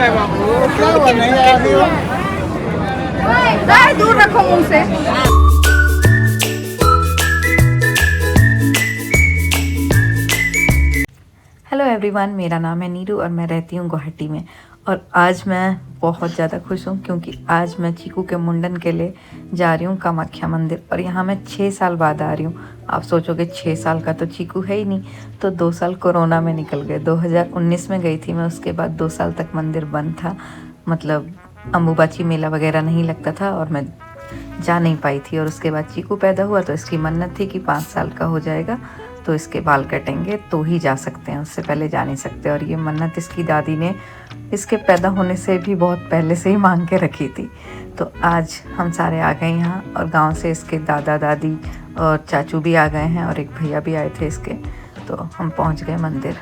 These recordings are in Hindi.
क्या हुआ नहीं आया अभी वो? दूर रखो मुंह से। हेलो एवरीवन, मेरा नाम है नीरू और मैं रहती हूँ गुवाहाटी में। और आज मैं बहुत ज़्यादा खुश हूँ क्योंकि आज मैं चीकू के मुंडन के लिए जा रही हूँ कामाख्या मंदिर। और यहाँ मैं 6 साल बाद आ रही हूँ। आप सोचोगे 6 साल का तो चीकू है ही नहीं, तो 2 साल कोरोना में निकल गए। 2019 में गई थी मैं, उसके बाद 2 साल तक मंदिर बंद था, मतलब अम्बुबाची मेला वगैरह नहीं लगता था और मैं जा नहीं पाई थी। और उसके बाद चीकू पैदा हुआ तो इसकी मन्नत थी कि 5 साल का हो जाएगा तो इसके बाल कटेंगे तो ही जा सकते हैं, उससे पहले जा नहीं सकते। और ये मन्नत इसकी दादी ने इसके पैदा होने से भी बहुत पहले से ही मांग के रखी थी। तो आज हम सारे आ गए यहाँ और गांव से इसके दादा दादी और चाचू भी आ गए हैं और एक भैया भी आए थे इसके। तो हम पहुँच गए मंदिर।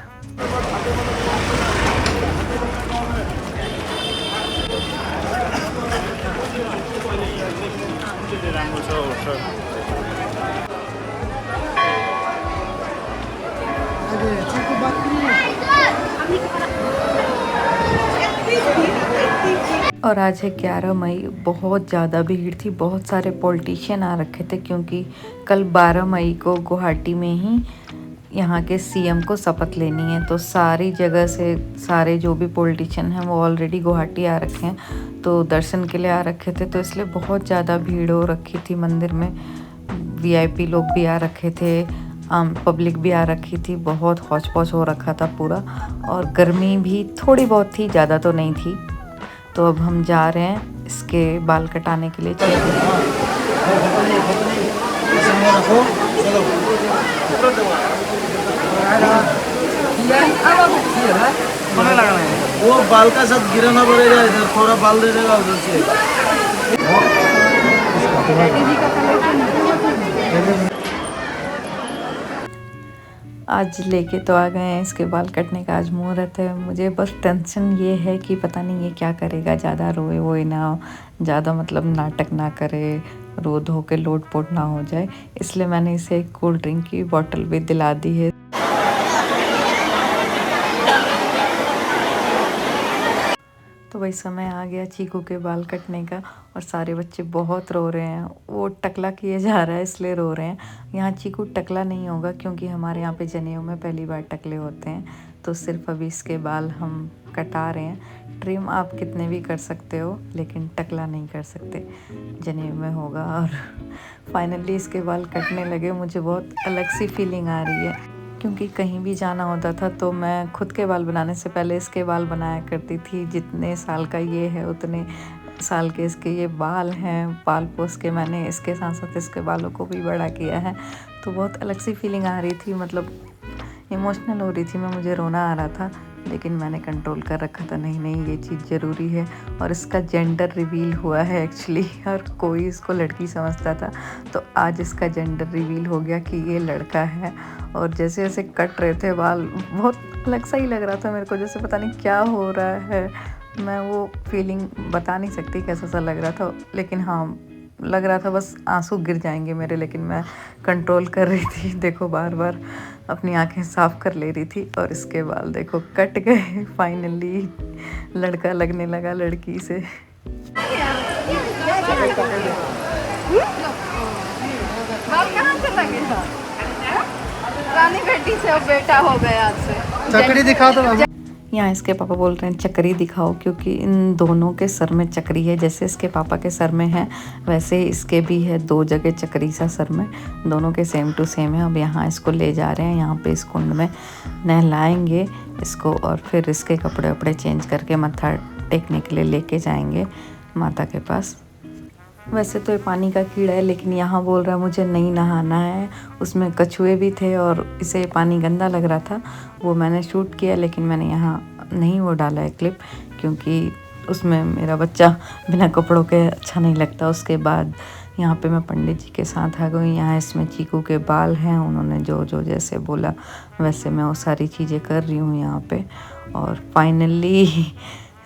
और आज है 11 मई। बहुत ज़्यादा भीड़ थी, बहुत सारे पॉलिटिशियन आ रखे थे क्योंकि कल 12 मई को गुवाहाटी में ही यहाँ के सीएम को शपथ लेनी है। तो सारी जगह से सारे जो भी पॉलिटिशियन हैं वो ऑलरेडी गुवाहाटी आ रखे हैं, तो दर्शन के लिए आ रखे थे। तो इसलिए बहुत ज़्यादा भीड़ हो रखी थी मंदिर में। वीआईपी लोग भी आ रखे थे, पब्लिक भी आ रखी थी, बहुत हौच पौच हो रखा था पूरा। और गर्मी भी थोड़ी बहुत थी, ज़्यादा तो नहीं थी। तो अब हम जा रहे हैं इसके बाल कटाने के लिए। वो बाल का साथ गिराना पड़ेगा, इधर थोड़ा बाल दे देगा उधर से। आज लेके तो आ गए हैं इसके बाल कटने का, आज मुहूर्त है। मुझे बस टेंशन ये है कि पता नहीं ये क्या करेगा, ज़्यादा रोए वोए ना, ज़्यादा मतलब नाटक ना करे, रो धो के लोट पोट ना हो जाए। इसलिए मैंने इसे एक कोल्ड ड्रिंक की बोतल भी दिला दी है। तो वही समय आ गया चीकू के बाल कटने का और सारे बच्चे बहुत रो रहे हैं। वो टकला किए जा रहा है इसलिए रो रहे हैं। यहाँ चीकू टकला नहीं होगा क्योंकि हमारे यहाँ पे जनेऊ में पहली बार टकले होते हैं। तो सिर्फ अभी इसके बाल हम कटा रहे हैं। ट्रिम आप कितने भी कर सकते हो लेकिन टकला नहीं कर सकते, जनेऊ में होगा। और फाइनली इसके बाल कटने लगे। मुझे बहुत अलग सी फीलिंग आ रही है क्योंकि कहीं भी जाना होता था तो मैं खुद के बाल बनाने से पहले इसके बाल बनाया करती थी। जितने साल का ये है उतने साल के इसके ये बाल हैं। पाल पोस के मैंने इसके साथ साथ इसके बालों को भी बड़ा किया है। तो बहुत अलग सी फीलिंग आ रही थी, मतलब इमोशनल हो रही थी मैं, मुझे रोना आ रहा था। लेकिन मैंने कंट्रोल कर रखा था, नहीं ये चीज़ ज़रूरी है। और इसका जेंडर रिवील हुआ है एक्चुअली, हर कोई इसको लड़की समझता था तो आज इसका जेंडर रिवील हो गया कि ये लड़का है। और जैसे जैसे कट रहे थे बाल बहुत अलग सा ही लग रहा था मेरे को, जैसे पता नहीं क्या हो रहा है। मैं वो फीलिंग बता नहीं सकती कैसा सा लग रहा था, लेकिन हाँ लग रहा था बस आंसू गिर जाएंगे मेरे। लेकिन मैं कंट्रोल कर रही थी, देखो बार बार अपनी आंखें साफ कर ले रही थी। और इसके बाल देखो कट गए, फाइनली लड़का लगने लगा लड़की से। बाल कहाँ से लगे था? रानी बेटी से अब बेटा हो गया आज से। चकड़ी दिखा दो। यहाँ इसके पापा बोल रहे हैं चक्री दिखाओ क्योंकि इन दोनों के सर में चक्री है। जैसे इसके पापा के सर में है वैसे इसके भी है 2 जगह चक्री सा सर में, दोनों के सेम टू सेम है। अब यहाँ इसको ले जा रहे हैं, यहाँ पे इस कुंड में नहलाएंगे इसको और फिर इसके कपड़े वपड़े चेंज करके मत्था टेकने के लिए लेके जाएंगे माता के पास। वैसे तो ये पानी का कीड़ा है लेकिन यहाँ बोल रहा है मुझे नहीं नहाना है। उसमें कछुए भी थे और इसे पानी गंदा लग रहा था, वो मैंने शूट किया लेकिन मैंने यहाँ नहीं वो डाला है क्लिप क्योंकि उसमें मेरा बच्चा बिना कपड़ों के अच्छा नहीं लगता। उसके बाद यहाँ पे मैं पंडित जी के साथ आ गई। यहाँ इसमें चीकू के बाल हैं, उन्होंने जो जो जैसे बोला वैसे मैं वो सारी चीज़ें कर रही हूँ यहाँ पे। और फाइनली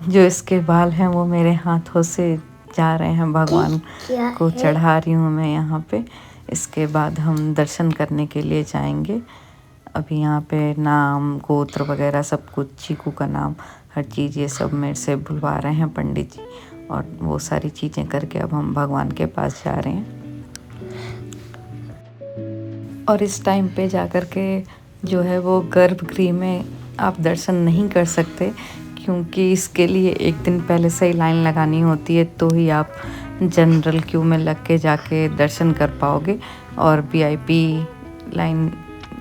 जो इसके बाल हैं वो मेरे हाथों से जा रहे हैं, भगवान को चढ़ा रही हूँ मैं यहाँ पे। इसके बाद हम दर्शन करने के लिए जाएंगे। अभी यहाँ पे नाम गोत्र वगैरह सब कुछ, चीकू का नाम हर चीज़ ये सब मेरे से बुलवा रहे हैं पंडित जी, और वो सारी चीज़ें करके अब हम भगवान के पास जा रहे हैं। और इस टाइम पे जा कर के जो है वो गर्भगृह में आप दर्शन नहीं कर सकते, क्योंकि इसके लिए एक दिन पहले से ही लाइन लगानी होती है, तो ही आप जनरल क्यू में लग के जाके दर्शन कर पाओगे। और वीआईपी लाइन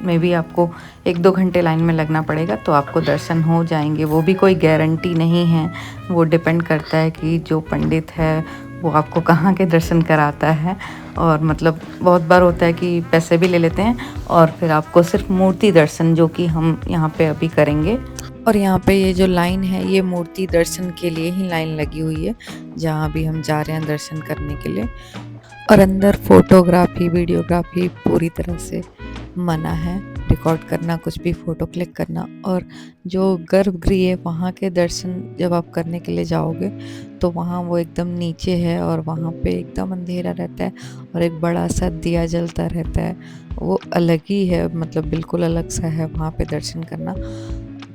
में भी आपको 1-2 घंटे लाइन में लगना पड़ेगा, तो आपको दर्शन हो जाएंगे। वो भी कोई गारंटी नहीं है, वो डिपेंड करता है कि जो पंडित है वो आपको कहाँ के दर्शन कराता है। और मतलब बहुत बार होता है कि पैसे भी ले लेते हैं और फिर आपको सिर्फ मूर्ति दर्शन, जो कि हम यहाँ पे अभी करेंगे। और यहाँ पे ये जो लाइन है ये मूर्ति दर्शन के लिए ही लाइन लगी हुई है, जहाँ भी हम जा रहे हैं दर्शन करने के लिए। और अंदर फोटोग्राफी वीडियोग्राफी पूरी तरह से मना है, रिकॉर्ड करना, कुछ भी फ़ोटो क्लिक करना। और जो गर्भगृह है वहाँ के दर्शन जब आप करने के लिए जाओगे तो वहाँ वो एकदम नीचे है और वहाँ पे एकदम अंधेरा रहता है और एक बड़ा सा दिया जलता रहता है। वो अलग ही है, मतलब बिल्कुल अलग सा है वहाँ पे दर्शन करना।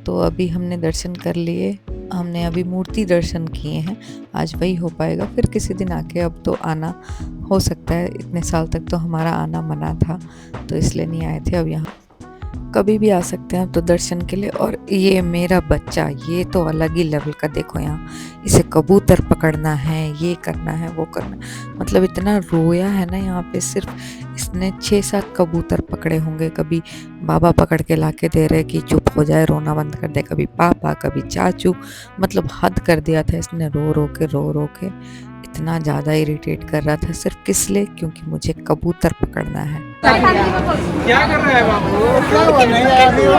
तो अभी हमने दर्शन कर लिए, हमने अभी मूर्ति दर्शन किए हैं, आज वही हो पाएगा। फिर किसी दिन आके अब तो आना हो सकता है, इतने साल तक तो हमारा आना मना था तो इसलिए नहीं आए थे। अब यहाँ कभी भी आ सकते हैं तो दर्शन के लिए। और ये मेरा बच्चा, ये तो अलग ही लेवल का, देखो यहाँ इसे कबूतर पकड़ना है, ये करना है, वो करना है, मतलब इतना रोया है ना यहाँ पे। सिर्फ इसने 6-7 कबूतर पकड़े होंगे। कभी बाबा पकड़ के लाके दे रहे कि चुप हो जाए, रोना बंद कर दे, कभी पापा, कभी चाचू, मतलब हद कर दिया था इसने, रो रो के इतना ज़्यादा इरिटेट कर रहा था। सिर्फ किस लिए? क्योंकि मुझे कबूतर पकड़ना है। क्या कर रहा है बाबू? क्या हुआ? नहीं आ रही हो?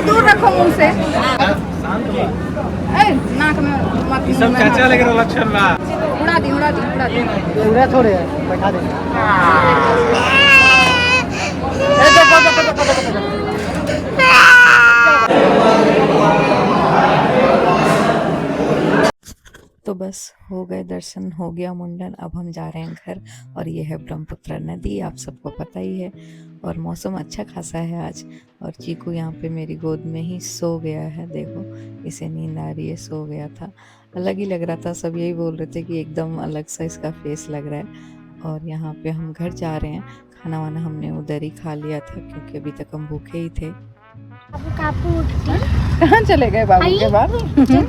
दूर रखो मुंह से। शांत हो। नाक में मत। ये सब क्या लग रहा लक्षण बा? उड़ा दी। उड़ा थोड़े है, बैठा दे। तो बस हो गए दर्शन, हो गया मुंडन। अब हम जा रहे हैं घर। और ये है ब्रह्मपुत्र नदी, आप सबको पता ही है। और मौसम अच्छा खासा है आज। और चीकू यहाँ पे मेरी गोद में ही सो गया है, देखो इसे नींद आ रही है, सो गया था। अलग ही लग रहा था, सब यही बोल रहे थे कि एकदम अलग सा इसका फेस लग रहा है। और यहाँ पे हम घर जा रहे हैं। खाना वाना हमने उधर ही खा लिया था, क्योंकि अभी तक हम भूखे ही थे। कहाँ चले गए बाबू के बाद?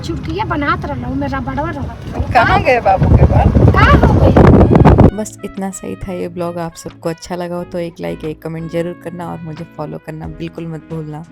छुट्टियां बनात रहना, मेरा बड़वा रहा। कहाँ गए बाबू के बाद? बस इतना सही था ये ब्लॉग। आप सबको अच्छा लगा हो तो एक लाइक, एक कमेंट जरूर करना और मुझे फॉलो करना बिल्कुल मत भूलना।